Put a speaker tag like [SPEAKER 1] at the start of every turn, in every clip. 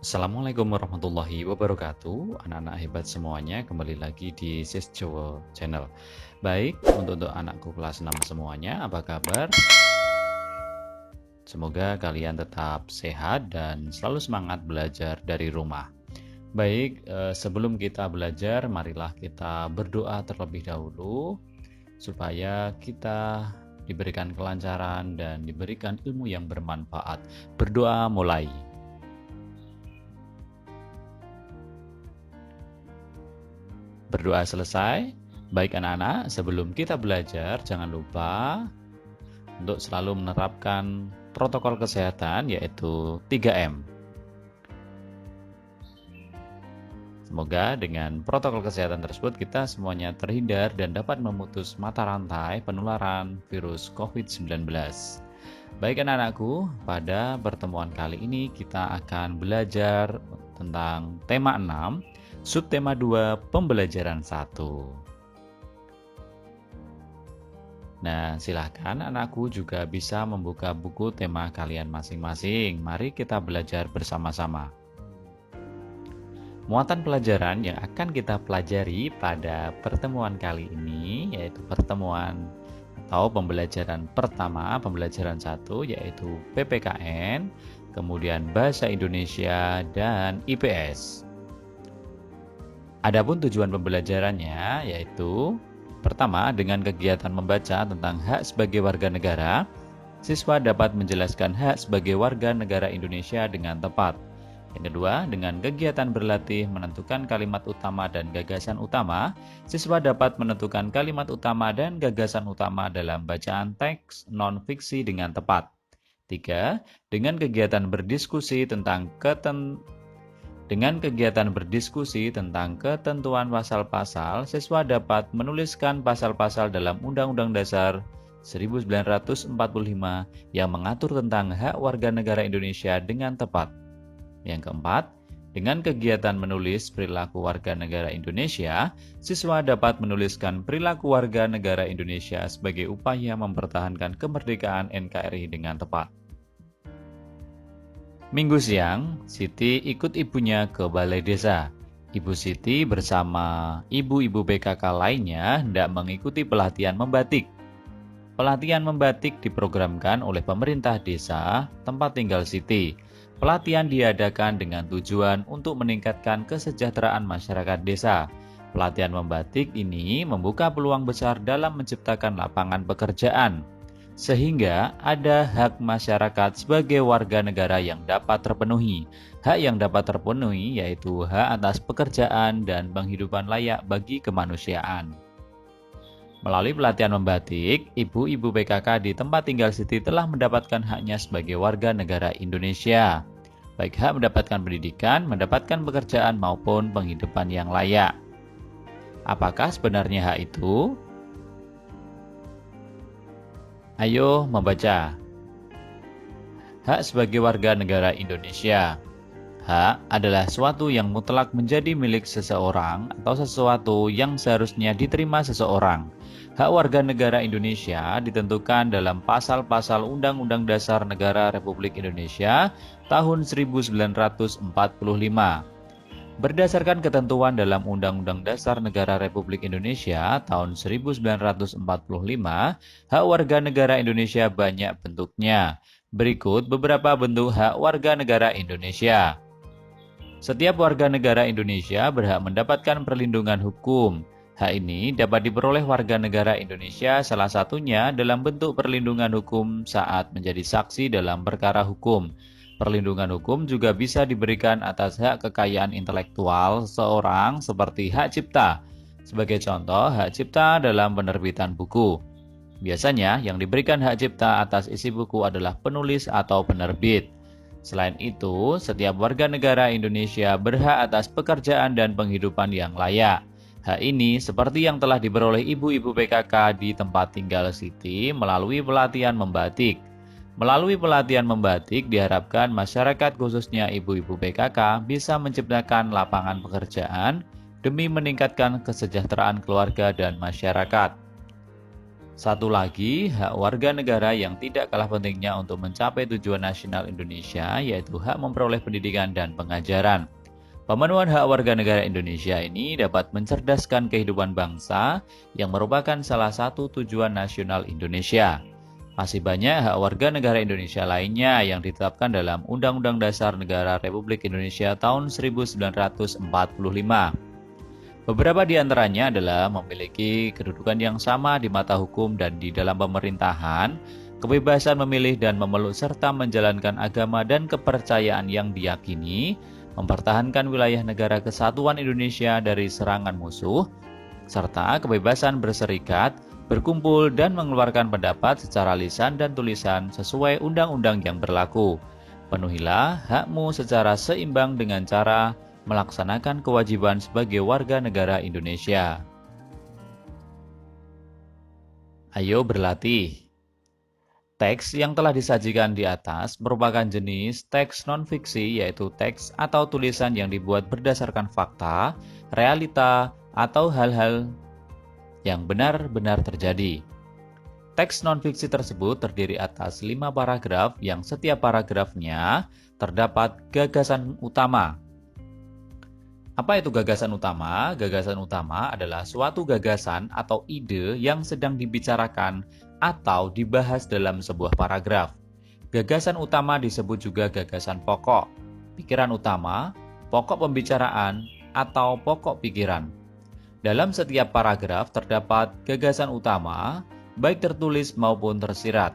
[SPEAKER 1] Assalamualaikum warahmatullahi wabarakatuh. Anak-anak hebat semuanya, kembali lagi di Sis Jowo Channel. Baik, untuk anakku kelas 6 semuanya, apa kabar? Semoga kalian tetap sehat dan selalu semangat belajar dari rumah. Baik, sebelum kita belajar, marilah kita berdoa terlebih dahulu supaya kita diberikan kelancaran dan diberikan ilmu yang bermanfaat. Berdoa mulai. Berdoa selesai. Baik anak-anak, sebelum kita belajar, jangan lupa untuk selalu menerapkan protokol kesehatan yaitu 3M. Semoga dengan protokol kesehatan tersebut kita semuanya terhindar dan dapat memutus mata rantai penularan virus COVID-19. Baik anak-anakku, pada pertemuan kali ini kita akan belajar tentang tema 6, subtema 2, pembelajaran 1. Nah, silahkan anakku juga bisa membuka buku tema kalian masing-masing. Mari kita belajar bersama-sama. Muatan pelajaran yang akan kita pelajari pada pertemuan kali ini yaitu pertemuan atau pembelajaran pertama, pembelajaran 1 yaitu PPKN, kemudian Bahasa Indonesia dan IPS. Adapun tujuan pembelajarannya yaitu pertama, dengan kegiatan membaca tentang hak sebagai warga negara, siswa dapat menjelaskan hak sebagai warga negara Indonesia dengan tepat. Yang kedua, dengan kegiatan berlatih menentukan kalimat utama dan gagasan utama, siswa dapat menentukan kalimat utama dan gagasan utama dalam bacaan teks non-fiksi dengan tepat. Tiga, dengan kegiatan berdiskusi tentang ketentuan pasal-pasal, siswa dapat menuliskan pasal-pasal dalam Undang-Undang Dasar 1945 yang mengatur tentang hak warga negara Indonesia dengan tepat. Yang keempat, dengan kegiatan menulis perilaku warga negara Indonesia, siswa dapat menuliskan perilaku warga negara Indonesia sebagai upaya mempertahankan kemerdekaan NKRI dengan tepat. Minggu siang, Siti ikut ibunya ke balai desa. Ibu Siti bersama ibu-ibu PKK lainnya hendak mengikuti pelatihan membatik. Pelatihan membatik diprogramkan oleh pemerintah desa tempat tinggal Siti. Pelatihan diadakan dengan tujuan untuk meningkatkan kesejahteraan masyarakat desa. Pelatihan membatik ini membuka peluang besar dalam menciptakan lapangan pekerjaan, sehingga ada hak masyarakat sebagai warga negara yang dapat terpenuhi. Hak yang dapat terpenuhi yaitu hak atas pekerjaan dan penghidupan layak bagi kemanusiaan. Melalui pelatihan membatik, ibu-ibu PKK di tempat tinggal Siti telah mendapatkan haknya sebagai warga negara Indonesia. Baik hak mendapatkan pendidikan, mendapatkan pekerjaan maupun penghidupan yang layak. Apakah sebenarnya hak itu? Ayo membaca. Hak sebagai warga negara Indonesia. Hak adalah suatu yang mutlak menjadi milik seseorang atau sesuatu yang seharusnya diterima seseorang. Hak warga negara Indonesia ditentukan dalam pasal-pasal Undang-Undang Dasar Negara Republik Indonesia tahun 1945. Berdasarkan ketentuan dalam Undang-Undang Dasar Negara Republik Indonesia tahun 1945, hak warga negara Indonesia banyak bentuknya. Berikut beberapa bentuk hak warga negara Indonesia. Setiap warga negara Indonesia berhak mendapatkan perlindungan hukum. Hak ini dapat diperoleh warga negara Indonesia salah satunya dalam bentuk perlindungan hukum saat menjadi saksi dalam perkara hukum. Perlindungan hukum juga bisa diberikan atas hak kekayaan intelektual seseorang seperti hak cipta. Sebagai contoh, hak cipta dalam penerbitan buku. Biasanya yang diberikan hak cipta atas isi buku adalah penulis atau penerbit. Selain itu, setiap warga negara Indonesia berhak atas pekerjaan dan penghidupan yang layak. Hak ini seperti yang telah diperoleh ibu-ibu PKK di tempat tinggal Siti melalui pelatihan membatik. Melalui pelatihan membatik diharapkan masyarakat khususnya ibu-ibu PKK bisa menciptakan lapangan pekerjaan demi meningkatkan kesejahteraan keluarga dan masyarakat. Satu lagi, hak warga negara yang tidak kalah pentingnya untuk mencapai tujuan nasional Indonesia, yaitu hak memperoleh pendidikan dan pengajaran. Pemenuhan hak warga negara Indonesia ini dapat mencerdaskan kehidupan bangsa yang merupakan salah satu tujuan nasional Indonesia. Masih banyak hak warga negara Indonesia lainnya yang ditetapkan dalam Undang-Undang Dasar Negara Republik Indonesia tahun 1945. Beberapa di antaranya adalah memiliki kedudukan yang sama di mata hukum dan di dalam pemerintahan, kebebasan memilih dan memeluk serta menjalankan agama dan kepercayaan yang diyakini, mempertahankan wilayah negara kesatuan Indonesia dari serangan musuh, serta kebebasan berserikat, berkumpul, dan mengeluarkan pendapat secara lisan dan tulisan sesuai undang-undang yang berlaku. Penuhilah hakmu secara seimbang dengan cara melaksanakan kewajiban sebagai warga negara Indonesia. Ayo berlatih. Teks yang telah disajikan di atas merupakan jenis teks non-fiksi, yaitu teks atau tulisan yang dibuat berdasarkan fakta, realita, atau hal-hal yang benar-benar terjadi. Teks non-fiksi tersebut terdiri atas 5 paragraf yang setiap paragrafnya terdapat gagasan utama. Apa itu gagasan utama? Gagasan utama adalah suatu gagasan atau ide yang sedang dibicarakan atau dibahas dalam sebuah paragraf. Gagasan utama disebut juga gagasan pokok, pikiran utama, pokok pembicaraan, atau pokok pikiran. Dalam setiap paragraf terdapat gagasan utama, baik tertulis maupun tersirat.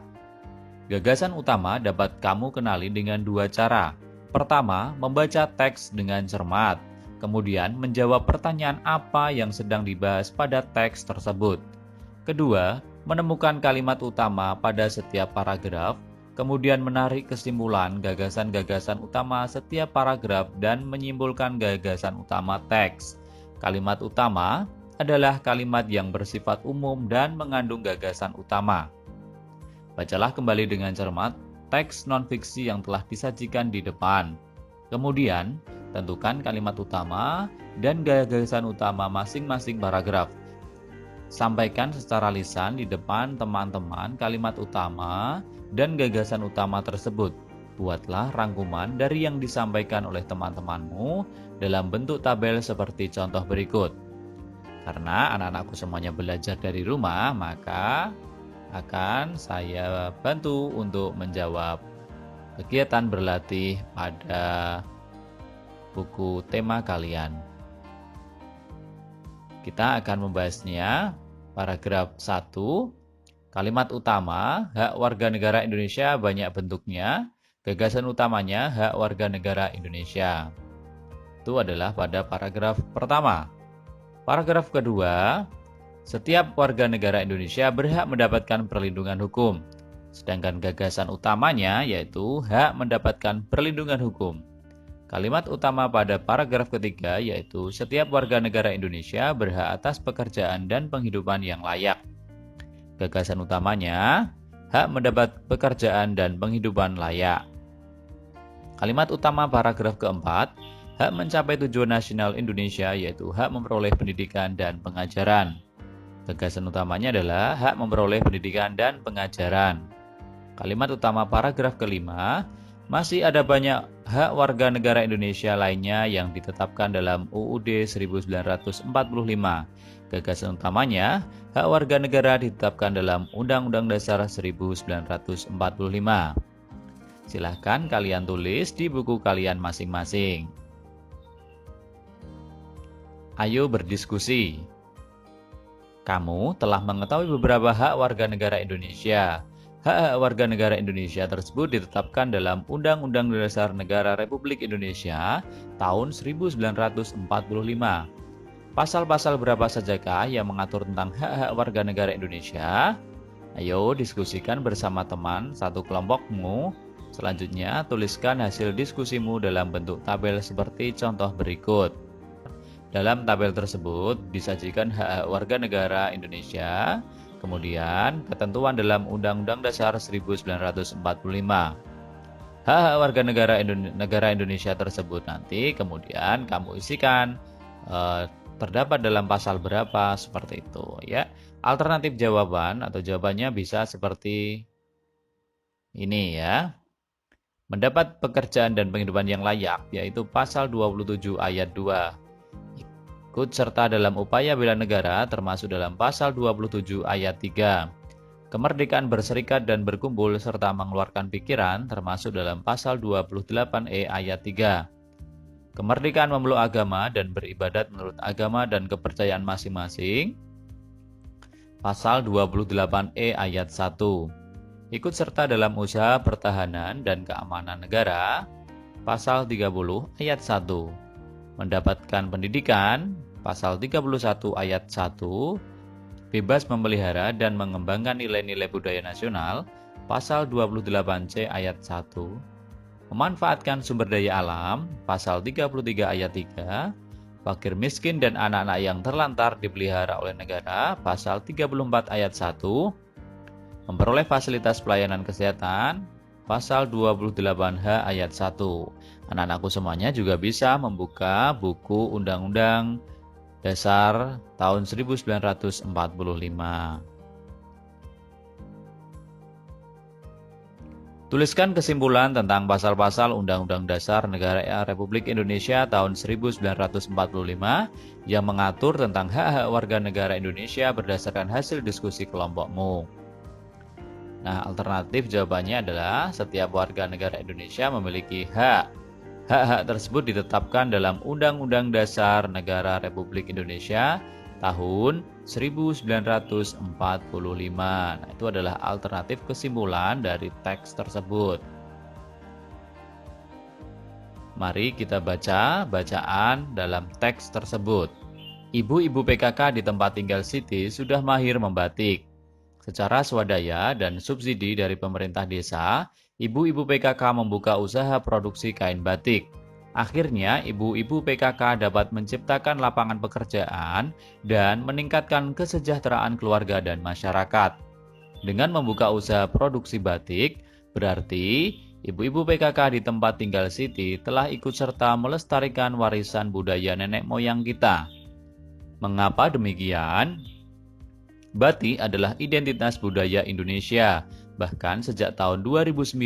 [SPEAKER 1] Gagasan utama dapat kamu kenali dengan dua cara. Pertama, membaca teks dengan cermat. Kemudian menjawab pertanyaan apa yang sedang dibahas pada teks tersebut. Kedua, menemukan kalimat utama pada setiap paragraf, kemudian menarik kesimpulan gagasan-gagasan utama setiap paragraf dan menyimpulkan gagasan utama teks. Kalimat utama adalah kalimat yang bersifat umum dan mengandung gagasan utama. Bacalah kembali dengan cermat teks non-fiksi yang telah disajikan di depan. Kemudian, tentukan kalimat utama dan gagasan utama masing-masing paragraf. Sampaikan secara lisan di depan teman-teman kalimat utama dan gagasan utama tersebut. Buatlah rangkuman dari yang disampaikan oleh teman-temanmu dalam bentuk tabel seperti contoh berikut. Karena anak-anakku semuanya belajar dari rumah, maka akan saya bantu untuk menjawab kegiatan berlatih pada buku tema kalian. Kita akan membahasnya. Paragraf 1, kalimat utama, hak warga negara Indonesia banyak bentuknya. Gagasan utamanya, hak warga negara Indonesia. Itu adalah pada paragraf pertama. Paragraf kedua, setiap warga negara Indonesia berhak mendapatkan perlindungan hukum. Sedangkan gagasan utamanya yaitu hak mendapatkan perlindungan hukum. Kalimat utama pada paragraf ketiga yaitu setiap warga negara Indonesia berhak atas pekerjaan dan penghidupan yang layak. Gagasan utamanya, hak mendapat pekerjaan dan penghidupan layak. Kalimat utama paragraf keempat, hak mencapai tujuan nasional Indonesia yaitu hak memperoleh pendidikan dan pengajaran. Gagasan utamanya adalah hak memperoleh pendidikan dan pengajaran. Kalimat utama paragraf kelima, masih ada banyak hak warga negara Indonesia lainnya yang ditetapkan dalam UUD 1945. Gagasan utamanya, hak warga negara ditetapkan dalam Undang-Undang Dasar 1945. Silahkan kalian tulis di buku kalian masing-masing. Ayo berdiskusi. Kamu telah mengetahui beberapa hak warga negara Indonesia. Hak-hak warga negara Indonesia tersebut ditetapkan dalam Undang-Undang Dasar Negara Republik Indonesia tahun 1945. Pasal-pasal berapa sajakah yang mengatur tentang hak-hak warga negara Indonesia? Ayo diskusikan bersama teman satu kelompokmu. Selanjutnya, tuliskan hasil diskusimu dalam bentuk tabel seperti contoh berikut. Dalam tabel tersebut disajikan hak-hak warga negara Indonesia, kemudian ketentuan dalam Undang-Undang Dasar 1945. Hak-hak warga negara Indonesia tersebut nanti kemudian kamu isikan terdapat dalam pasal berapa seperti itu ya. Alternatif jawaban atau jawabannya bisa seperti ini ya. Mendapat pekerjaan dan penghidupan yang layak, yaitu pasal 27 ayat 2. Ikut serta dalam upaya bela negara termasuk dalam pasal 27 ayat 3. Kemerdekaan berserikat dan berkumpul serta mengeluarkan pikiran termasuk dalam pasal 28E ayat 3. Kemerdekaan memeluk agama dan beribadat menurut agama dan kepercayaan masing-masing. Pasal 28E ayat 1. Ikut serta dalam usaha pertahanan dan keamanan negara. Pasal 30 ayat 1. Mendapatkan pendidikan. Pasal 31 ayat 1. Bebas memelihara dan mengembangkan nilai-nilai budaya nasional. Pasal 28C ayat 1. Memanfaatkan sumber daya alam, pasal 33 ayat 3, fakir miskin dan anak-anak yang terlantar dipelihara oleh negara, pasal 34 ayat 1, memperoleh fasilitas pelayanan kesehatan, pasal 28H ayat 1. Anak-anakku semuanya juga bisa membuka buku Undang-Undang Dasar tahun 1945. Tuliskan kesimpulan tentang pasal-pasal Undang-Undang Dasar Negara Republik Indonesia tahun 1945 yang mengatur tentang hak-hak warga negara Indonesia berdasarkan hasil diskusi kelompokmu. Nah, alternatif jawabannya adalah setiap warga negara Indonesia memiliki hak. Hak-hak tersebut ditetapkan dalam Undang-Undang Dasar Negara Republik Indonesia tahun 1945. Nah, itu adalah alternatif kesimpulan dari teks tersebut. Mari kita baca bacaan dalam teks tersebut. Ibu-ibu PKK di tempat tinggal Siti sudah mahir membatik. Secara swadaya dan subsidi dari pemerintah desa, ibu-ibu PKK membuka usaha produksi kain batik. Akhirnya, ibu-ibu PKK dapat menciptakan lapangan pekerjaan dan meningkatkan kesejahteraan keluarga dan masyarakat. Dengan membuka usaha produksi batik, berarti ibu-ibu PKK di tempat tinggal Siti telah ikut serta melestarikan warisan budaya nenek moyang kita. Mengapa demikian? Batik adalah identitas budaya Indonesia. Bahkan sejak tahun 2009,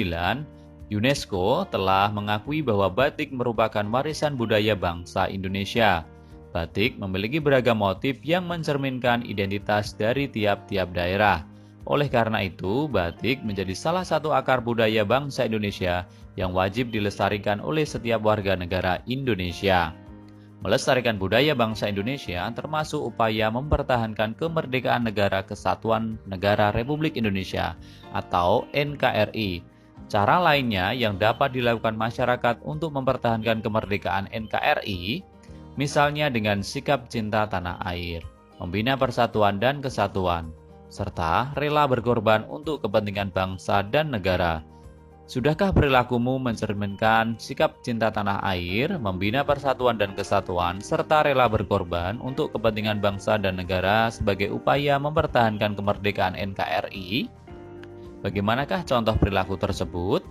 [SPEAKER 1] UNESCO telah mengakui bahwa batik merupakan warisan budaya bangsa Indonesia. Batik memiliki beragam motif yang mencerminkan identitas dari tiap-tiap daerah. Oleh karena itu, batik menjadi salah satu akar budaya bangsa Indonesia yang wajib dilestarikan oleh setiap warga negara Indonesia. Melestarikan budaya bangsa Indonesia termasuk upaya mempertahankan kemerdekaan Negara Kesatuan Negara Republik Indonesia atau NKRI. Cara lainnya yang dapat dilakukan masyarakat untuk mempertahankan kemerdekaan NKRI, misalnya dengan sikap cinta tanah air, membina persatuan dan kesatuan, serta rela berkorban untuk kepentingan bangsa dan negara. Sudahkah perilakumu mencerminkan sikap cinta tanah air, membina persatuan dan kesatuan, serta rela berkorban untuk kepentingan bangsa dan negara sebagai upaya mempertahankan kemerdekaan NKRI? Bagaimanakah contoh perilaku tersebut?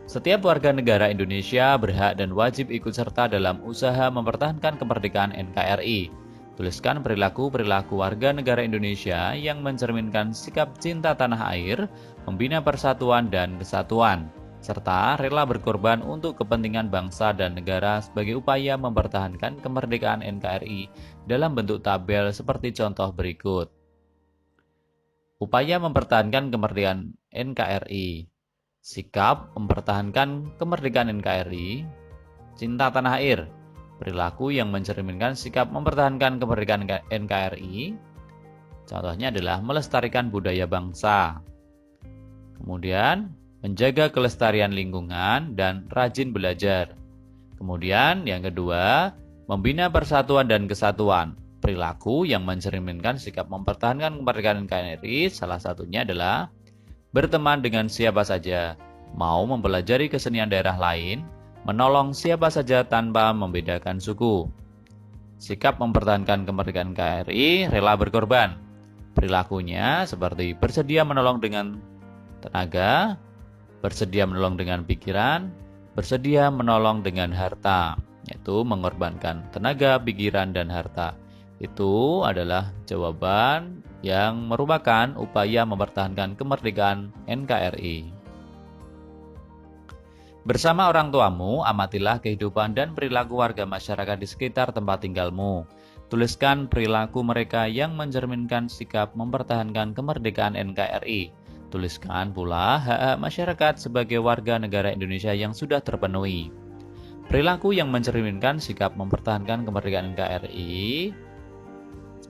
[SPEAKER 1] Setiap warga negara Indonesia berhak dan wajib ikut serta dalam usaha mempertahankan kemerdekaan NKRI. Tuliskan perilaku-perilaku warga negara Indonesia yang mencerminkan sikap cinta tanah air, membina persatuan dan kesatuan, serta rela berkorban untuk kepentingan bangsa dan negara sebagai upaya mempertahankan kemerdekaan NKRI dalam bentuk tabel seperti contoh berikut. Upaya mempertahankan kemerdekaan NKRI. Sikap mempertahankan kemerdekaan NKRI. Cinta tanah air. Perilaku yang mencerminkan sikap mempertahankan kemerdekaan NKRI. Contohnya adalah melestarikan budaya bangsa. Kemudian, menjaga kelestarian lingkungan dan rajin belajar. Kemudian, yang kedua, membina persatuan dan kesatuan. Perilaku yang mencerminkan sikap mempertahankan kemerdekaan NKRI salah satunya adalah berteman dengan siapa saja, mau mempelajari kesenian daerah lain, menolong siapa saja tanpa membedakan suku. Sikap mempertahankan kemerdekaan NKRI, rela berkorban. Perilakunya seperti bersedia menolong dengan tenaga, bersedia menolong dengan pikiran, bersedia menolong dengan harta, yaitu mengorbankan tenaga, pikiran, dan harta. Itu adalah jawaban yang merupakan upaya mempertahankan kemerdekaan NKRI. Bersama orang tuamu, amatilah kehidupan dan perilaku warga masyarakat di sekitar tempat tinggalmu. Tuliskan perilaku mereka yang mencerminkan sikap mempertahankan kemerdekaan NKRI. Tuliskan pula hak-hak masyarakat sebagai warga negara Indonesia yang sudah terpenuhi. Perilaku yang mencerminkan sikap mempertahankan kemerdekaan NKRI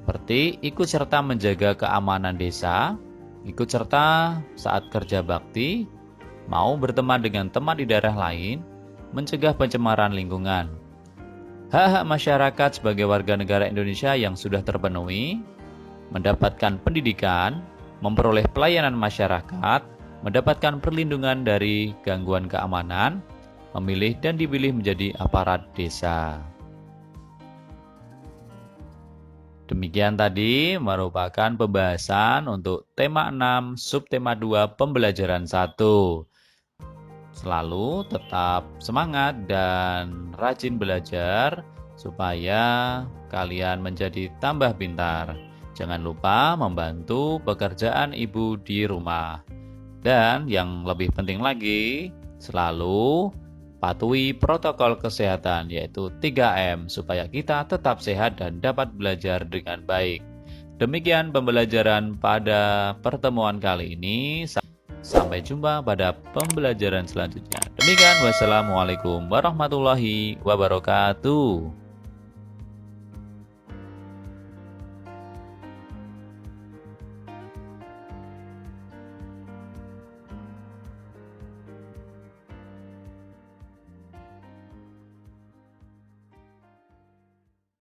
[SPEAKER 1] seperti ikut serta menjaga keamanan desa, ikut serta saat kerja bakti, mau berteman dengan teman di daerah lain, mencegah pencemaran lingkungan. Hak-hak masyarakat sebagai warga negara Indonesia yang sudah terpenuhi, mendapatkan pendidikan, memperoleh pelayanan masyarakat, mendapatkan perlindungan dari gangguan keamanan, memilih dan dipilih menjadi aparat desa. Demikian tadi merupakan pembahasan untuk tema 6, subtema 2, pembelajaran 1. Selalu tetap semangat dan rajin belajar supaya kalian menjadi tambah pintar. Jangan lupa membantu pekerjaan ibu di rumah. Dan yang lebih penting lagi, selalu patuhi protokol kesehatan yaitu 3M supaya kita tetap sehat dan dapat belajar dengan baik. Demikian pembelajaran pada pertemuan kali ini. Sampai jumpa pada pembelajaran selanjutnya. Demikian, wassalamualaikum warahmatullahi wabarakatuh.